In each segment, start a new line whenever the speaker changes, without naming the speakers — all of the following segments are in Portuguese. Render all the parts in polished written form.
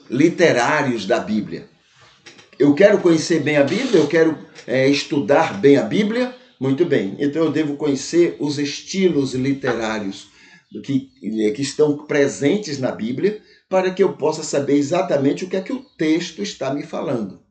literários da Bíblia. Eu quero conhecer bem a Bíblia, eu quero estudar bem a Bíblia, muito bem. Então eu devo conhecer os estilos literários que estão presentes na Bíblia, para que eu possa saber exatamente o que é que o texto está me falando.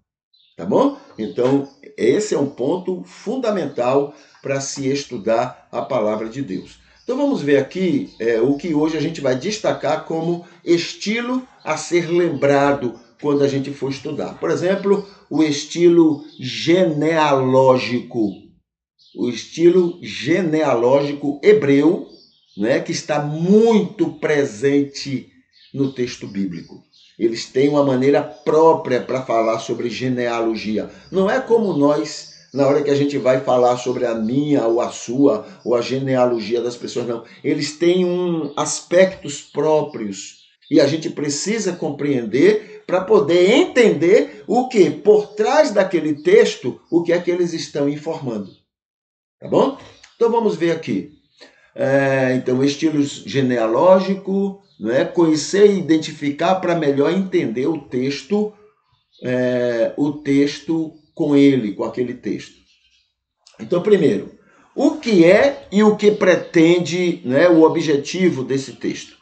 Tá bom? Então, esse é um ponto fundamental para se estudar a palavra de Deus. Então, vamos ver aqui o que hoje a gente vai destacar como estilo a ser lembrado quando a gente for estudar. Por exemplo, o estilo genealógico. O estilo genealógico hebreu, né, que está muito presente no texto bíblico. Eles têm uma maneira própria para falar sobre genealogia. Não é como nós, na hora que a gente vai falar sobre a minha ou a sua, ou a genealogia das pessoas, não. Eles têm aspectos próprios e a gente precisa compreender para poder entender o que, por trás daquele texto, o que é que eles estão informando. Tá bom? Então vamos ver aqui. Então, estilo genealógico, né? Conhecer e identificar para melhor entender o texto com ele, com aquele texto. Então, primeiro, o que é e o que pretende, né, o objetivo desse texto,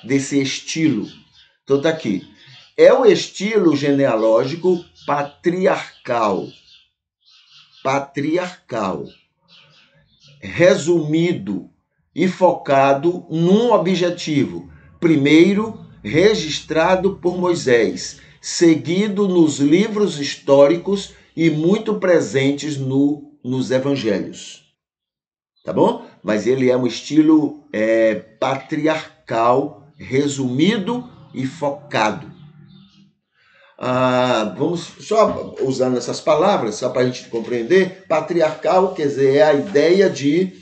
desse estilo. Então, está aqui. É o estilo genealógico patriarcal. Patriarcal. Resumido e focado num objetivo. Primeiro, registrado por Moisés, seguido nos livros históricos e muito presentes nos evangelhos. Tá bom? Mas ele é um estilo patriarcal, resumido e focado. Vamos só usando essas palavras, só para a gente compreender. Patriarcal, quer dizer, é a ideia de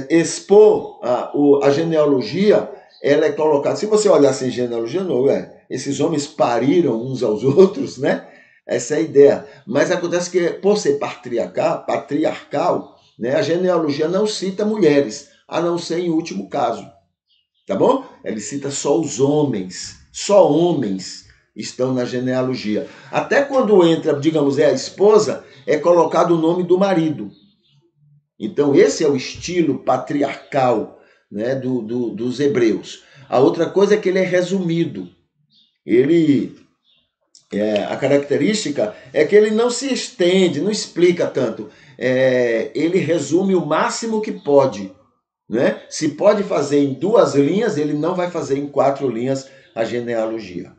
expor a genealogia. Ela é colocada, se você olhar assim, genealogia não esses homens pariram uns aos outros, né? Essa é a ideia. Mas acontece que, por ser patriarcal, né, a genealogia não cita mulheres, a não ser em último caso. Tá bom? Ele cita só os homens, só homens estão na genealogia. Até quando entra, digamos, a esposa, é colocado o nome do marido. Então, esse é o estilo patriarcal, né, dos hebreus. A outra coisa é que ele é resumido. A característica é que ele não se estende, não explica tanto. Ele resume o máximo que pode. Né? Se pode fazer em 2 linhas, ele não vai fazer em 4 linhas a genealogia.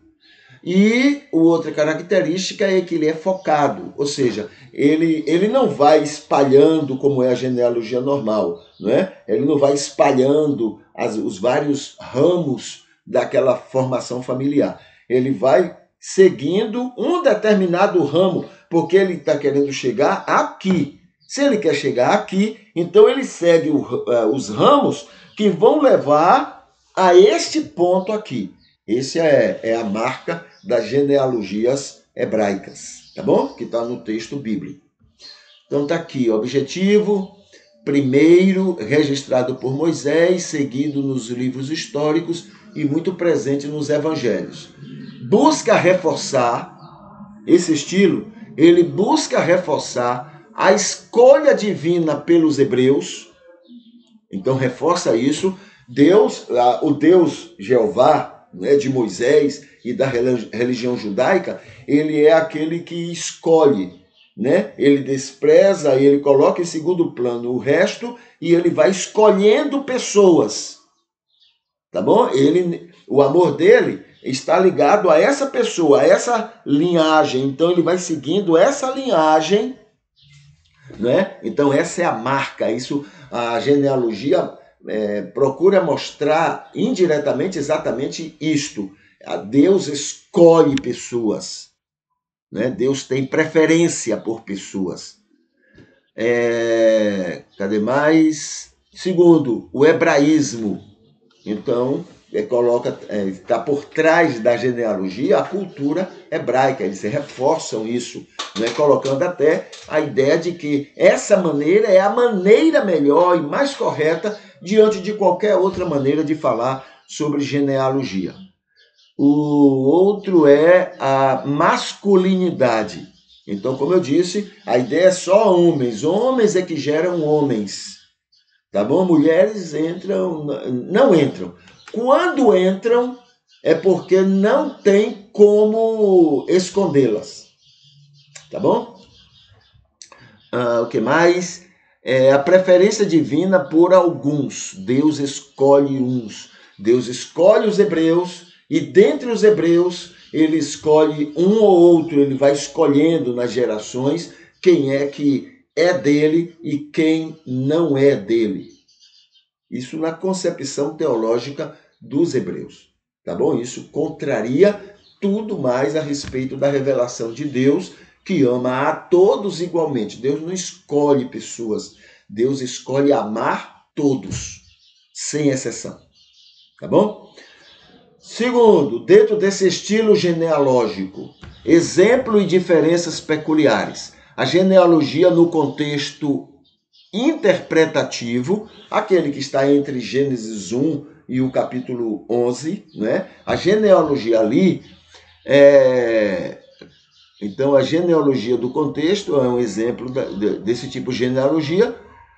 E outra característica é que ele é focado, ou seja, ele não vai espalhando como é a genealogia normal, né? Ele não vai espalhando os vários ramos daquela formação familiar. Ele vai seguindo um determinado ramo, porque ele está querendo chegar aqui. Se ele quer chegar aqui, então ele segue os ramos que vão levar a este ponto aqui. Essa é a marca das genealogias hebraicas, tá bom? Que está no texto bíblico. Então está aqui, objetivo, primeiro, registrado por Moisés, seguido nos livros históricos e muito presente nos evangelhos. Busca reforçar, esse estilo, ele busca reforçar a escolha divina pelos hebreus. Então reforça isso. O Deus Jeová, né, de Moisés e da religião judaica, ele é aquele que escolhe, né? Ele despreza, ele coloca em segundo plano o resto e ele vai escolhendo pessoas, tá bom? O amor dele está ligado a essa pessoa, a essa linhagem. Então ele vai seguindo essa linhagem, né? Então essa é a marca. Isso, a genealogia procura mostrar indiretamente exatamente isto. Deus escolhe pessoas, né? Deus tem preferência por pessoas. Cadê mais? Segundo, o hebraísmo. Então, está por trás da genealogia a cultura hebraica. Eles reforçam isso, né? Colocando até a ideia de que essa maneira é a maneira melhor e mais correta diante de qualquer outra maneira de falar sobre genealogia. O outro é a masculinidade. Então, como eu disse, a ideia é só homens. Homens é que geram homens. Tá bom? Mulheres entram, não entram. Quando entram, é porque não tem como escondê-las. Tá bom? O que mais? A preferência divina por alguns. Deus escolhe uns. Deus escolhe os hebreus e dentre os hebreus ele escolhe um ou outro. Ele vai escolhendo nas gerações quem é que é dele e quem não é dele. Isso na concepção teológica dos hebreus. Tá bom? Isso contraria tudo mais a respeito da revelação de Deus, que ama a todos igualmente. Deus não escolhe pessoas. Deus escolhe amar todos, sem exceção. Tá bom? Segundo, dentro desse estilo genealógico, exemplo e diferenças peculiares. A genealogia no contexto interpretativo, aquele que está entre Gênesis 1 e o capítulo 11, né? A genealogia ali Então, a genealogia do contexto é um exemplo desse tipo de genealogia,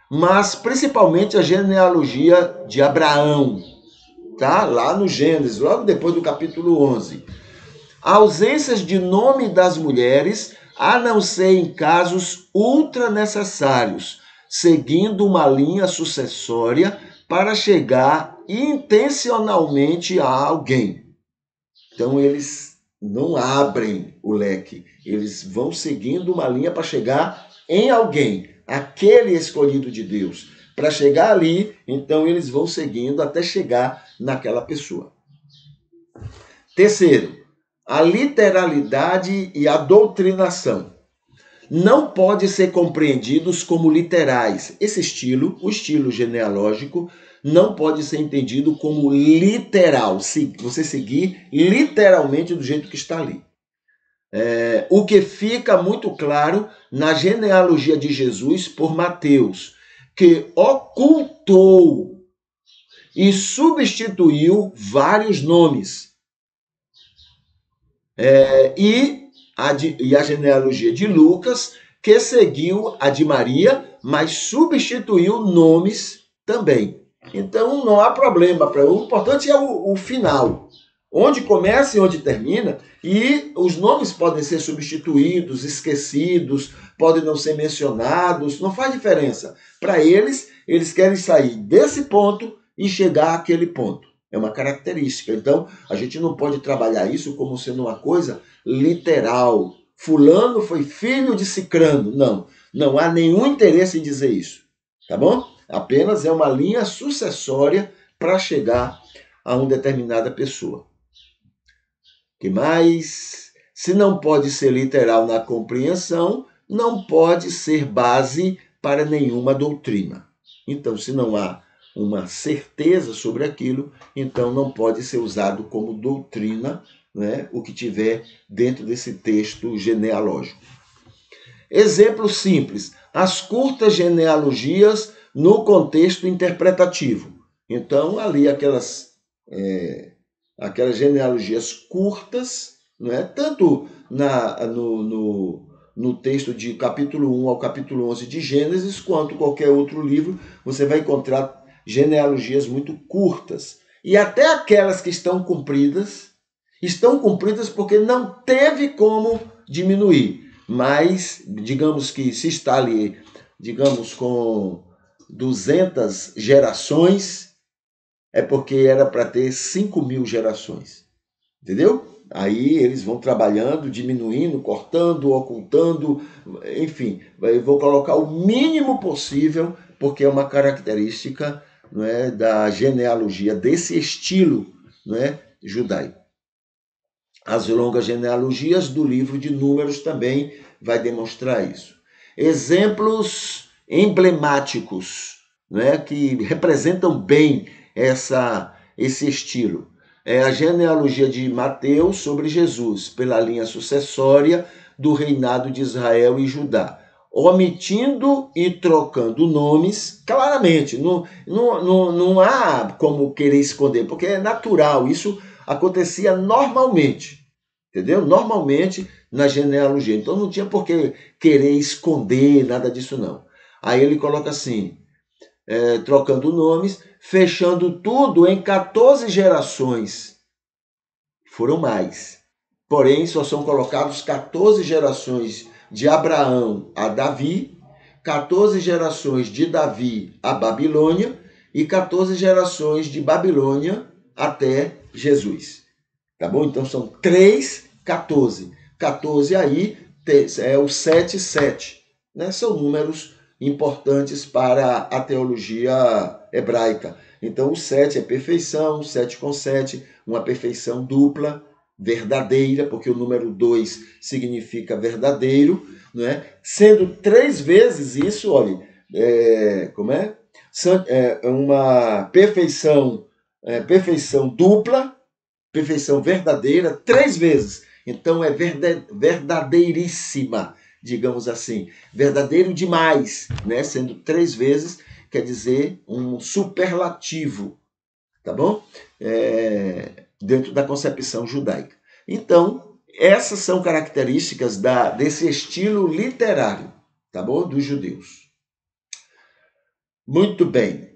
mas principalmente a genealogia de Abraão, tá? Lá no Gênesis, logo depois do capítulo 11. Ausências de nome das mulheres, a não ser em casos ultra necessários, seguindo uma linha sucessória para chegar intencionalmente a alguém. Então, eles não abrem o leque, eles vão seguindo uma linha para chegar em alguém, aquele escolhido de Deus. Para chegar ali, então eles vão seguindo até chegar naquela pessoa. Terceiro, a literalidade e a doutrinação. Não pode ser compreendidos como literais. Esse estilo, o estilo genealógico, não pode ser entendido como literal. Você seguir literalmente do jeito que está ali. O que fica muito claro na genealogia de Jesus por Mateus, que ocultou e substituiu vários nomes. E a genealogia de Lucas, que seguiu a de Maria, mas substituiu nomes também. Então não há problema. O importante é o final. Onde começa e onde termina. E os nomes podem ser substituídos, esquecidos, podem não ser mencionados, não faz diferença. Para eles querem sair desse ponto e chegar àquele ponto. É uma característica. Então, a gente não pode trabalhar isso como sendo uma coisa literal. Fulano foi filho de Cicrano. Não, não há nenhum interesse em dizer isso. Tá bom? Apenas é uma linha sucessória para chegar a uma determinada pessoa. Que mais? Se não pode ser literal na compreensão, não pode ser base para nenhuma doutrina. Então, se não há uma certeza sobre aquilo, então não pode ser usado como doutrina, né, o que tiver dentro desse texto genealógico. Exemplo simples, as curtas genealogias no contexto interpretativo. Então, ali aquelas genealogias curtas, né, tanto no texto de capítulo 1 ao capítulo 11 de Gênesis, quanto qualquer outro livro, você vai encontrar genealogias muito curtas. E até aquelas que estão cumpridas porque não teve como diminuir. Mas, digamos que se está ali, com 200 gerações, é porque era para ter 5.000 gerações. Entendeu? Aí eles vão trabalhando, diminuindo, cortando, ocultando, enfim, eu vou colocar o mínimo possível, porque é uma característica, não é, da genealogia, desse estilo, não é, judaico. As longas genealogias do livro de Números também vai demonstrar isso. Exemplos emblemáticos, né, que representam bem esse estilo. É a genealogia de Mateus sobre Jesus, pela linha sucessória do reinado de Israel e Judá, omitindo e trocando nomes claramente. Não há como querer esconder, porque é natural. Isso acontecia normalmente, entendeu? Normalmente na genealogia. Então não tinha por que querer esconder nada disso, não. Aí ele coloca assim, trocando nomes, fechando tudo em 14 gerações. Foram mais. Porém, só são colocados 14 gerações de Abraão a Davi, 14 gerações de Davi a Babilônia e 14 gerações de Babilônia até Jesus. Tá bom? Então são 3, 14. 14 aí é o 7, 7. Né? São números importantes para a teologia hebraica. Então o 7 é perfeição, 7 com 7, uma perfeição dupla, verdadeira, porque o número 2 significa verdadeiro, não é? Sendo 3 vezes isso, olha, como é? Uma perfeição, perfeição dupla, perfeição verdadeira, 3 vezes. Então é verdadeiríssima, digamos assim. Verdadeiro demais, né? Sendo 3 vezes, quer dizer um superlativo, tá bom? Dentro da concepção judaica. Então, essas são características desse estilo literário, tá bom? Dos judeus. Muito bem.